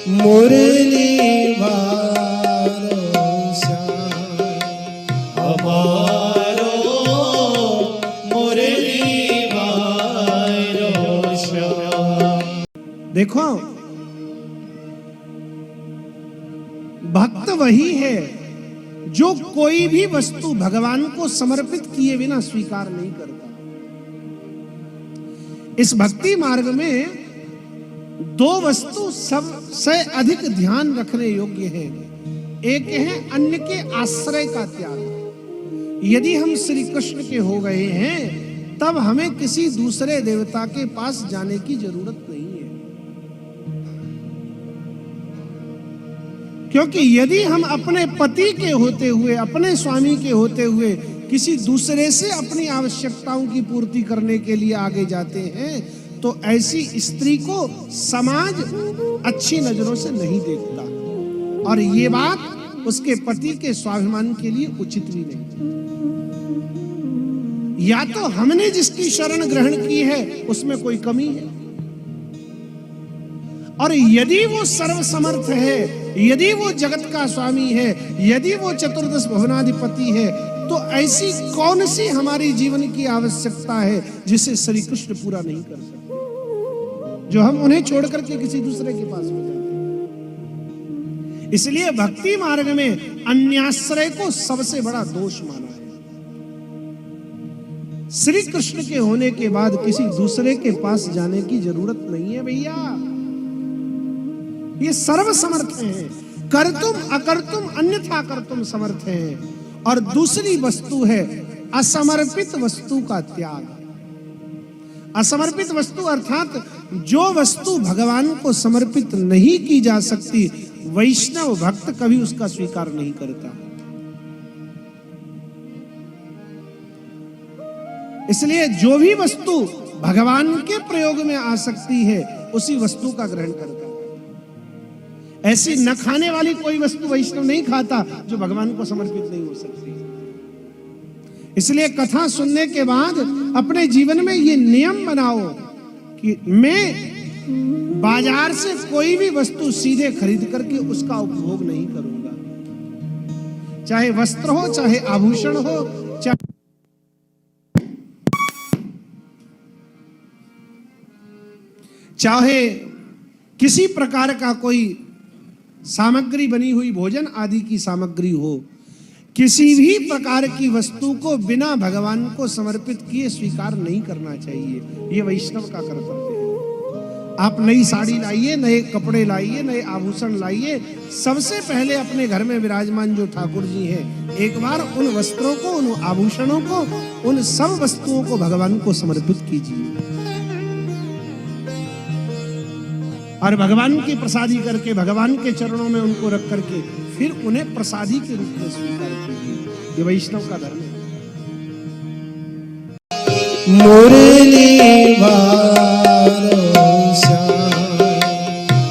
मुरली वारो श्याम हमारो मुरली वारो श्याम। देखो, भक्त वही है जो कोई भी वस्तु भगवान को समर्पित किए बिना स्वीकार नहीं करता। इस भक्ति मार्ग में दो वस्तु सबसे अधिक ध्यान रखने योग्य है। एक है अन्य के आश्रय का त्याग। यदि हम श्री कृष्ण के हो गए हैं तब हमें किसी दूसरे देवता के पास जाने की जरूरत नहीं है, क्योंकि यदि हम अपने पति के होते हुए, अपने स्वामी के होते हुए किसी दूसरे से अपनी आवश्यकताओं की पूर्ति करने के लिए आगे जाते हैं तो ऐसी स्त्री को समाज अच्छी नजरों से नहीं देखता, और ये बात उसके पति के स्वाभिमान के लिए उचित भी नहीं। या तो हमने जिसकी शरण ग्रहण की है उसमें कोई कमी है, और यदि वो सर्वसमर्थ है, यदि वो जगत का स्वामी है, यदि वो चतुर्दश भुवनाधिपति है, तो ऐसी कौन सी हमारी जीवन की आवश्यकता है जिसे श्री कृष्ण पूरा नहीं कर सकते, जो हम उन्हें छोड़ करके किसी दूसरे के पास हो जाते हैं। इसलिए भक्ति मार्ग में अन्याश्रय को सबसे बड़ा दोष माना है। श्री कृष्ण के होने के बाद किसी दूसरे के पास जाने की जरूरत नहीं है भैया। ये सर्वसमर्थ हैं, कर्तुम अकर्तुम अन्यथा कर्तुम समर्थ हैं। और दूसरी वस्तु है असमर्पित वस्तु का त्याग। असमर्पित वस्तु अर्थात जो वस्तु भगवान को समर्पित नहीं की जा सकती, वैष्णव भक्त कभी उसका स्वीकार नहीं करता। इसलिए जो भी वस्तु भगवान के प्रयोग में आ सकती है उसी वस्तु का ग्रहण करता है। ऐसी न खाने वाली कोई वस्तु वैष्णव नहीं खाता जो भगवान को समर्पित नहीं हो सकती। इसलिए कथा सुनने के बाद अपने जीवन में ये नियम बनाओ कि मैं बाजार से कोई भी वस्तु सीधे खरीद करके उसका उपभोग नहीं करूंगा, चाहे वस्त्र हो, चाहे आभूषण हो, चाहे किसी प्रकार का कोई सामग्री बनी हुई भोजन आदि की सामग्री हो, किसी भी प्रकार की वस्तु को बिना भगवान को समर्पित किए स्वीकार नहीं करना चाहिए। ये वैष्णव का कर्तव्य है। आप नई साड़ी लाइए, नए कपड़े लाइए, नए आभूषण लाइए, सबसे पहले अपने घर में विराजमान जो ठाकुर जी हैं, एक बार उन वस्त्रों को, उन आभूषणों को, उन सब वस्तुओं को भगवान को समर्पित कीजिए और भगवान की प्रसादी करके, भगवान के चरणों में उनको रख करके फिर उन्हें प्रसादी के रूप में स्वीकार कीजिए। ये वैष्णव का धर्म है। मुरली